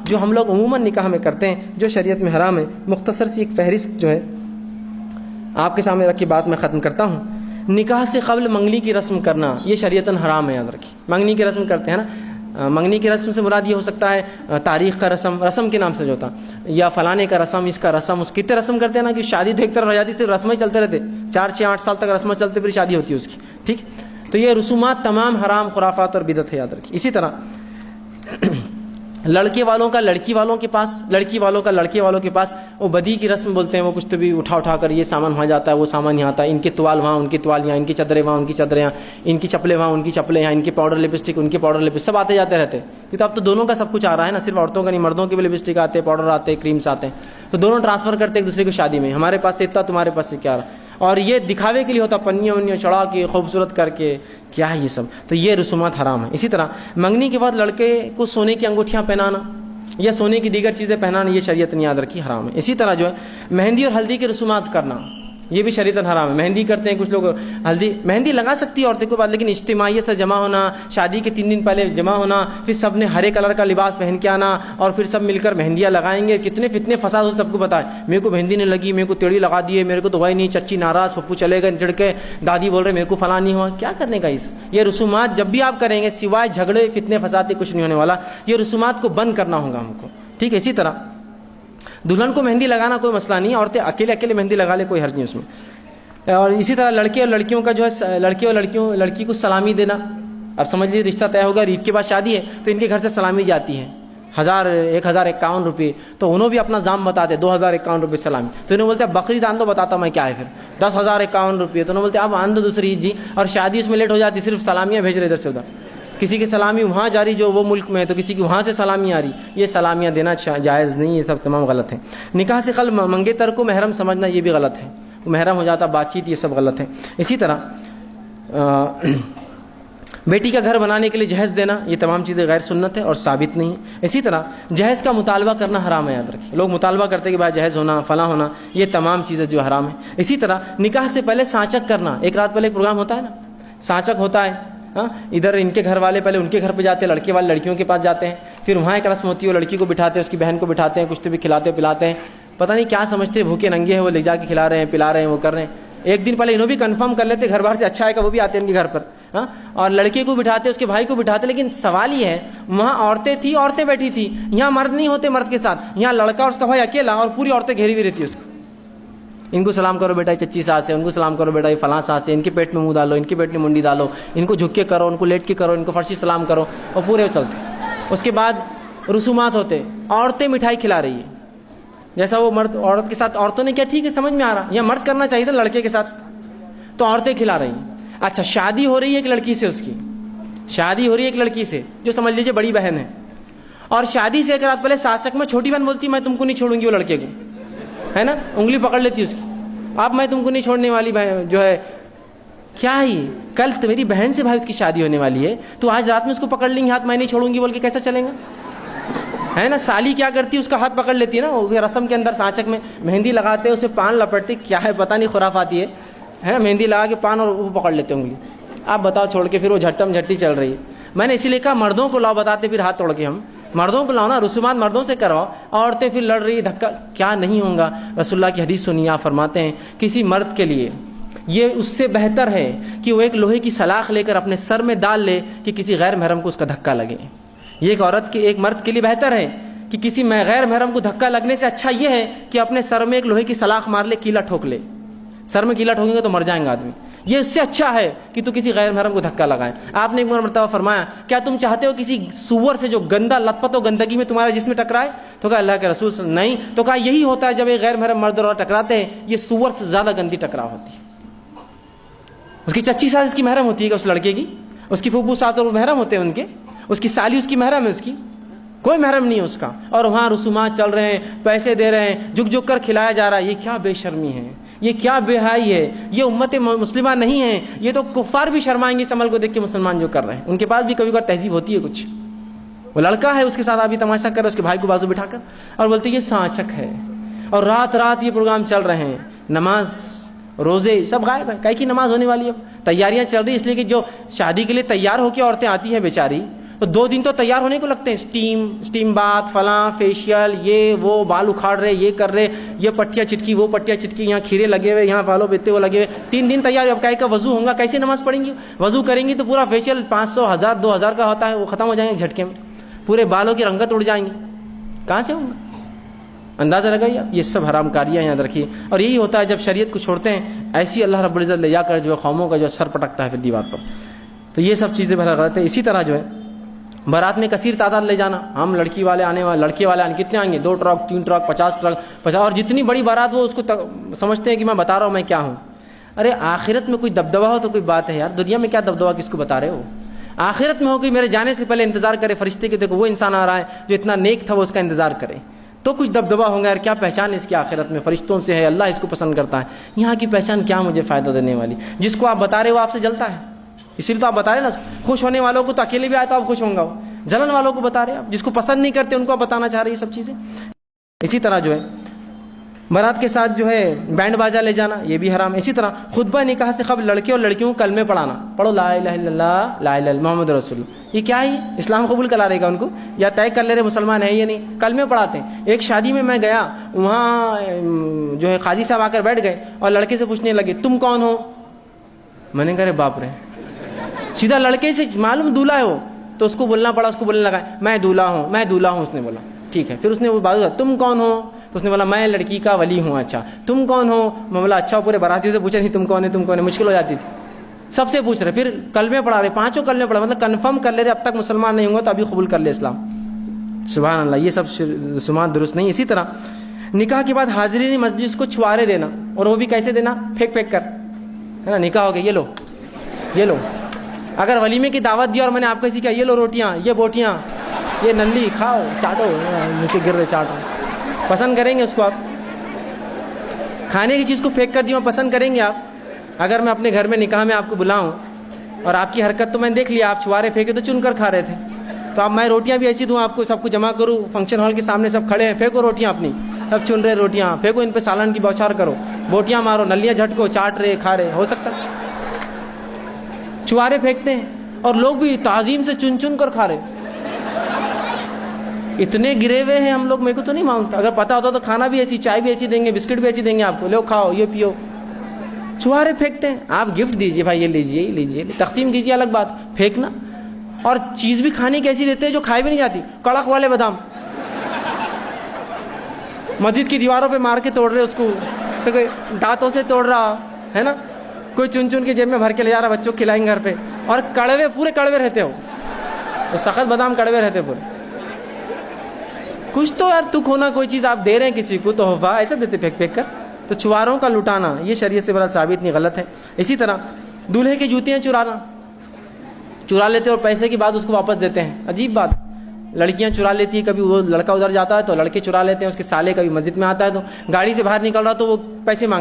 جو ہم لوگ عموماً نکاح میں کرتے ہیں جو شریعت میں حرام ہے، مختصر سی ایک فہرست جو ہے آپ کے سامنے رکھی بات میں ختم کرتا ہوں۔ نکاح سے قبل منگنی کی رسم کرنا یہ شریعتاً حرام ہے، یاد رکھیے۔ منگنی کی رسم کرتے ہیں نا، منگنی کی رسم سے مراد یہ ہو سکتا ہے تاریخ کا رسم کے نام سے جو ہوتا، یا فلانے کا رسم، اس کا رسم، اس کتنے رسم کرتے ہیں نا کہ شادی تو ایک طرف رہ جاتی، صرف رسمیں چلتے رہتے، 4 6 8 سال تک رسمیں چلتے، پھر شادی ہوتی ہے اس کی، ٹھیک۔ تو یہ رسومات تمام حرام، خرافات اور بدعت ہے، یاد رکھیے۔ اسی طرح لڑکے والوں کا لڑکی والوں کے پاس، لڑکی والوں کا لڑکے والوں کے پاس وہ بدی کی رسم بولتے ہیں، وہ کچھ تو بھی اٹھا کر یہ سامان وہاں جاتا ہے، وہ سامان یہاں آتا ہے، ان کے توال وہاں، ان کے توال یہاں، ان کی چادریں وہاں، ان کی چادریں یہاں، ان کی چپلیں وہاں، ان کی چپلیں یہاں، ان کے پاؤڈر لپسٹک، ان کے پاؤڈر لپسٹک، سب آتے جاتے رہتے ہیں۔ تو اب تو دونوں کا سب کچھ آ رہا ہے نا، صرف عورتوں کا نہیں، مردوں کے بھی لپسٹک آتے ہیں، پاؤڈر آتے ہیں، کریمس آتے ہیں، تو دونوں ٹرانسفر کرتے ہیں ایک دوسرے کو شادی میں، ہمارے پاس سے اتنا، تمہارے پاس سے کیا رہا، اور یہ دکھاوے کے لیے ہوتا، پنیاں ونیاں چڑھا کے خوبصورت کر کے، کیا ہے یہ سب، تو یہ رسومات حرام ہیں۔ اسی طرح منگنی کے بعد لڑکے کو سونے کی انگوٹھیاں پہنانا یا سونے کی دیگر چیزیں پہنانا یہ شریعت نے یاد رکھی حرام ہے۔ اسی طرح جو ہے مہندی اور ہلدی کی رسومات کرنا یہ بھی شریعتاً حرام ہے۔ مہندی کرتے ہیں کچھ لوگ، مہندی لگا سکتی ہے عورتیں کو بعد، لیکن اجتماعیت سے جمع ہونا، شادی کے 3 دن پہلے جمع ہونا، پھر سب نے ہرے کلر کا لباس پہن کے آنا اور پھر سب مل کر مہندیاں لگائیں گے، کتنے فتنے فساد ہو سب کو پتہ ہے، میرے کو مہندی نہیں لگی، میرے کو تیڑی لگا دیے، میرے کو تو وہی نہیں، چچی ناراض، پھپھو چلے گئے چڑھ کے، دادی بول رہے میرے کو فلاں نہیں ہوا، کیا کرنے کا یہ رسومات جب بھی آپ کریں گے سوائے جھگڑے فتنے فساد کے کچھ نہیں ہونے والا، یہ رسومات کو بند کرنا ہوگا ہم کو، ٹھیک ہے۔ اسی طرح دلہن کو مہندی لگانا کوئی مسئلہ نہیں ہے، عورتیں اکیلے مہندی لگا لے، کوئی حرج نہیں اس میں۔ اور اسی طرح لڑکے اور لڑکیوں کا جو ہے، لڑکے اور لڑکی کو سلامی دینا، اب سمجھ لیجیے رشتہ طے ہوگا، عید کے بعد شادی ہے تو ان کے گھر سے سلامی جاتی ہے 1051 روپے، تو انہوں بھی اپنا دام بتاتے 2051 روپے سلامی، تو انہوں بولتے بقرعید آن دو، بتاتا میں کیا ہے پھر 10,051 روپے، تو انہوں بولتے اب آن دو دوسری عید جی، اور شادی اس میں لیٹ ہو جاتی، صرف سلامیاں بھیج رہے ادھر سے ادھر، کسی کی سلامی وہاں جاری جو وہ ملک میں ہے، تو کسی کی وہاں سے سلامی آ رہی، یہ سلامیاں دینا جائز نہیں، یہ سب تمام غلط ہیں۔ نکاح سے قبل منگیتر کو محرم سمجھنا یہ بھی غلط ہے، محرم ہو جاتا بات چیت، یہ سب غلط ہے۔ اسی طرح بیٹی کا گھر بنانے کے لیے جہیز دینا، یہ تمام چیزیں غیر سنت ہے اور ثابت نہیں ہے۔ اسی طرح جہیز کا مطالبہ کرنا حرام ہے، یاد رکھیں، لوگ مطالبہ کرتے ہیں کہ بھائی جہیز ہونا، فلاں ہونا، یہ تمام چیزیں جو حرام ہے۔ اسی طرح نکاح سے پہلے سانچک کرنا، ایک رات پہلے ایک پروگرام ہوتا ہے نا، سانچک ہوتا ہے، ادھر ان کے گھر والے پہلے ان کے گھر پہ جاتے ہیں، لڑکے والے لڑکیوں کے پاس جاتے ہیں، پھر وہاں ایک رسم ہوتی ہے، وہ لڑکی کو بٹھاتے ہیں، اس کی بہن کو بٹھاتے ہیں، کچھ تو بھی کھلاتے پلاتے ہیں، پتہ نہیں کیا سمجھتے ہیں، بھوکے ننگے ہیں وہ، لے جا کے کھلا رہے ہیں، پلا رہے ہیں، وہ کر رہے ہیں، ایک دن پہلے انہوں بھی کنفرم کر لیتے گھر باہر سے اچھا ہے کہ وہ بھی آتے ہیں ان کے گھر پر، اور لڑکے کو بٹھاتے اس کے بھائی کو بٹھاتے، لیکن سوال یہ ہے وہاں عورتیں تھیں، عورتیں بیٹھی تھی، یہاں مرد نہیں ہوتے مرد کے ساتھ، یہاں لڑکا اور اس کا بھائی اکیلا اور پوری عورتیں گھیری ہوئی رہتی ہے اس کو، ان کو سلام کرو بیٹا چچی ساس ہے، ان کو سلام کرو بیٹا یہ فلاں ساس ہے، ان کے پیٹ میں منہ ڈالو، ان کے پیٹ میں منڈی ڈالو، ان کو جھک کے کرو، ان کو لیٹ کے کرو، ان کو فرشی سلام کرو، اور پورے چلتے۔ اس کے بعد رسومات ہوتے، عورتیں مٹھائی کھلا رہی ہے، جیسا وہ مرد عورت کے ساتھ، عورتوں نے کیا ٹھیک ہے سمجھ میں آ رہا، یا مرد کرنا چاہیے تھا لڑکے کے ساتھ، تو عورتیں کھلا رہی ہیں۔ اچھا شادی ہو رہی ہے ایک لڑکی سے، اس کی شادی ہو رہی ہے ایک لڑکی سے جو سمجھ لیجیے بڑی بہن ہے، اور شادی سے ایک رات پہلے ساسک میں چھوٹی بہن بولتی میں تم کو نہیں چھوڑوں گی، وہ لڑکے کو ہے نا، انگلی پکڑ لیتی اس کی، اب میں تم کو نہیں چھوڑنے والی بہن جو ہے، کیا ہی کل تو میری بہن سے بھائی اس کی شادی ہونے والی ہے، تو آج رات میں اس کو پکڑ لیں گے ہاتھ، میں نہیں چھوڑوں گی بول کے کیسا چلے گا، ہے نا۔ سالی کیا کرتی ہے، اس کا ہاتھ پکڑ لیتی ہے نا، وہ رسم کے اندر سانچک میں مہندی لگاتے ہیں، اسے پان لپٹتی، کیا ہے پتہ نہیں خرافاتی ہے، مہندی لگا کے پان اور وہ پکڑ لیتے انگلی، آپ بتاؤ چھوڑ کے، پھر وہ جھٹم جھٹی چل رہی ہے۔ میں نے اسی لیے کہا مردوں کو لاؤ، بتاتے پھر ہاتھ توڑ کے، ہم مردوں کو لاؤ نا، رسومات مردوں سے کرواؤ، عورتیں پھر لڑ رہی دھکا، کیا نہیں ہوگا۔ رسول اللہ کی حدیث سنیے، آپ فرماتے ہیں کسی مرد کے لیے یہ اس سے بہتر ہے کہ وہ ایک لوہے کی سلاخ لے کر اپنے سر میں ڈال لے کہ کسی غیر محرم کو اس کا دھکا لگے، یہ ایک عورت کے ایک مرد کے لیے بہتر ہے کہ کسی غیر محرم کو دھکا لگنے سے اچھا یہ ہے کہ اپنے سر میں ایک لوہے کی سلاخ مار لے، کیلا ٹھوک لے، سر میں کیلا ٹھوکیں گے تو مر جائیں گے آدمی، یہ اس سے اچھا ہے کہ تو کسی غیر محرم کو دھکا لگائے۔ آپ نے ایک مرتبہ فرمایا کیا تم چاہتے ہو کسی سور سے جو گندا لت پت و گندگی میں تمہارا جسم ٹکرائے، تو کہا اللہ کے رسول صلی اللہ علیہ وسلم نہیں، تو کہا یہی ہوتا ہے جب ایک غیر محرم مرد اور ٹکراتے ہیں، یہ سور سے زیادہ گندی ٹکراؤ ہوتی ہے۔ اس کی چچی ساس اس کی محرم ہوتی ہے کہ اس لڑکے کی، اس کی پھوپھو ساس اور وہ محرم ہوتے ہیں ان کے، اس کی سالی اس کی محرم ہے، اس کی کوئی محرم نہیں ہے اس کا، اور وہاں رسومات چل رہے ہیں، پیسے دے رہے ہیں، جھک جھک کر کھلایا جا رہا ہے، یہ کیا بے شرمی ہے، یہ کیا بے حیائی ہے، یہ امت مسلمہ نہیں ہے، یہ تو کفار بھی شرمائیں گے اس عمل کو دیکھ کے، مسلمان جو کر رہے ہیں ان کے پاس بھی کبھی کبھی تہذیب ہوتی ہے کچھ، وہ لڑکا ہے اس کے ساتھ ابھی تماشا کر رہا ہے، اس کے بھائی کو بازو بٹھا کر، اور بولتے یہ سانچک ہے، اور رات رات یہ پروگرام چل رہے ہیں، نماز روزے سب غائب ہے، کئی کی نماز ہونے والی ہے، تیاریاں چل رہی اس لیے کہ جو شادی کے لیے تیار ہو کے عورتیں آتی ہیں بیچاری، تو 2 دن تو تیار ہونے کو لگتے ہیں، اسٹیم بات، فلاں فیشیل، یہ وہ، بال اکھاڑ رہے، یہ کر رہے، یہ پٹیاں چٹکی، وہ پٹیاں چٹکی، یہاں کھیرے لگے ہوئے، یہاں بالوں پہ وہ لگے ہوئے، 3 دن تیار. اب کا وضو ہوگا، کیسے نماز پڑھیں گی؟ وضو کریں گی تو پورا فیشیل 500 1000 2000 کا ہوتا ہے، وہ ختم ہو جائیں گے جھٹکے میں، پورے بالوں کی رنگت اڑ جائیں گی، کہاں سے ہوگا؟ اندازہ لگائیے آپ. یہ سب حرام کاریاں یاد رکھیے. اور یہی ہوتا ہے جب شریعت کو چھوڑتے ہیں، ایسی اللہ رب العزت لے جا کر جو ہے قوموں کا جو سر پٹکتا ہے پھر دیوار پر. تو یہ سب چیزیں بہت غلط ہے. اسی طرح جو ہے بارات میں کثیر تعداد لے جانا، ہم لڑکی والے آنے والے، لڑکے والے آنے، کتنے آئیں گے؟ 2 ٹرک 3 ٹرک 50 ٹرک 50، اور جتنی بڑی بارات وہ اس کو سمجھتے ہیں کہ میں بتا رہا ہوں میں کیا ہوں. ارے آخرت میں کوئی دبدبہ ہو تو کوئی بات ہے یار، دنیا میں کیا دبدبہ کس کو بتا رہے ہو؟ آخرت میں ہو کہ میرے جانے سے پہلے انتظار کرے فرشتے کہ دیکھو وہ انسان آ رہا ہے جو اتنا نیک تھا، وہ اس کا انتظار کرے، تو کچھ دبدبہ ہوگا یار. کیا پہچان ہے اس کی آخرت میں؟ فرشتوں سے ہے، اللہ اس کو پسند کرتا ہے. یہاں کی پہچان کیا مجھے فائدہ دینے والی؟ جس کو آپ بتا رہے ہو آپ سے جلتا ہے، اسی لیے تو آپ بتا رہے نا. خوش ہونے والوں کو تو اکیلے بھی آئے تو آپ خوش ہوں گا، جلن والوں کو بتا رہے آپ، جس کو پسند نہیں کرتے ان کو آپ بتانا چاہ رہے یہ سب چیزیں. اسی طرح جو ہے بارات کے ساتھ جو ہے بینڈ باجا لے جانا، یہ بھی حرام. اسی طرح خطبہ نکاح سے قبل لڑکے اور لڑکیوں کو کلمے پڑھانا، پڑھو لا الہ الا اللہ لا الہ الا محمد رسول اللہ. یہ کیا ہے؟ اسلام قبول کرا رہے گا ان کو یا طے کر لے رہے مسلمان ہیں یا نہیں؟ کلمے پڑھاتے ہیں. ایک شادی میں گیا، وہاں جو ہے قاضی صاحب آ کر بیٹھ گئے اور لڑکے سے پوچھنے لگے تم کون ہو؟ میں نے کہا رے باپ رے، سیدھا لڑکے سے معلوم دولہا ہے وہ، تو اس کو بولنا پڑا. اس کو بولنے لگا میں دولہا ہوں، میں دولہا ہوں. اس نے بولا ٹھیک ہے. پھر اس نے وہ بات تم کون ہو؟ تو اس نے بولا میں لڑکی کا ولی ہوں. اچھا تم کون ہو؟ میں بولا اچھا. پورے براتیوں سے پوچھا نہیں تم کون ہے تم کون ہے، مشکل ہو جاتی تھی. سب سے پوچھ رہے، پھر کلمے پڑھا رہے، 5 کلمے پڑھا، مطلب کنفرم کر لے رہے اب تک مسلمان نہیں ہوں گے تو ابھی قبول کر لے اسلام. سبحان اللہ، یہ سب رسومات درست نہیں. اسی طرح نکاح کے بعد حاضرین مسجد کو چھوارے دینا، اور وہ بھی کیسے دینا؟ پھینک پھینک کر، ہے نا. نکاح ہو گیا، یہ لو یہ لو. اگر ولیمے کی دعوت دی اور میں نے آپ کو سیکھا یہ لو روٹیاں، یہ بوٹیاں، یہ نلی کھاؤ چاٹو، نیچے گر رہے چاٹو، پسند کریں گے اس کو؟ آپ کھانے کی چیز کو پھینک کر دی میں پسند کریں گے آپ؟ اگر میں اپنے گھر میں نکاح میں آپ کو بلاؤں اور آپ کی حرکت تو میں نے دیکھ لیا، آپ چھوارے پھینکے تو چن کر کھا رہے تھے، تو اب میں روٹیاں بھی ایسی دوں آپ کو، سب کو جمع کروں فنکشن ہال کے سامنے، سب کھڑے ہیں، پھینکو روٹیاں اپنی، سب چن رہے روٹیاں، پھینکو ان پہ سالن کی بوچھار کرو، بوٹیاں مارو، نلیاں جھٹکو، چاٹ رہے کھا رہے، ہو سکتا؟ چھوارے پھینکتے ہیں اور لوگ بھی تعظیم سے چن چن کر کھا رہے. اتنے گرے ہوئے ہیں ہم لوگ، میرے کو تو نہیں معلوم تھا. اگر پتا ہوتا تو کھانا بھی ایسی، چائے بھی ایسی دیں گے، بسکٹ بھی ایسی دیں گے آپ کو، لو کھاؤ یہ پیو. چھوارے پھینکتے ہیں. آپ گفٹ دیجئے بھائی، یہ لیجئے یہ لیجئے، تقسیم کیجئے الگ بات، پھینکنا. اور چیز بھی کھانے کی ایسی دیتے ہیں جو کھائی بھی نہیں جاتی، کڑک والے بادام مسجد کی دیواروں پہ مار کے توڑ رہے اس کو، تو کوئی دانتوں سے توڑ رہا ہے نا، کوئی چن چن کے جیب میں بھر کے لے جا رہا، بچوں کو کھلائیں گھر پہ. اور کڑوے، پورے کڑوے رہتے ہو، سخت بادام کڑوے رہتے پورے. کچھ تو یار تک ہونا، کوئی چیز آپ دے رہے ہیں کسی کو تحفہ، ایسا دیتے پھینک پھینک کر. تو چھواروں کا لٹانا یہ شریعت سے بڑا ثابت نہیں، غلط ہے. اسی طرح دولہے کی جوتیاں چرا لیتے اور پیسے کے بعد اس کو واپس دیتے ہیں. عجیب بات، لڑکیاں چرا لیتی ہیں، کبھی وہ لڑکا ادھر جاتا ہے تو لڑکے چرا لیتے ہیں، اس کے سالے کبھی مسجد میں آتا ہے تو گاڑی سے باہر نکل رہا تو وہ پیسے مانگ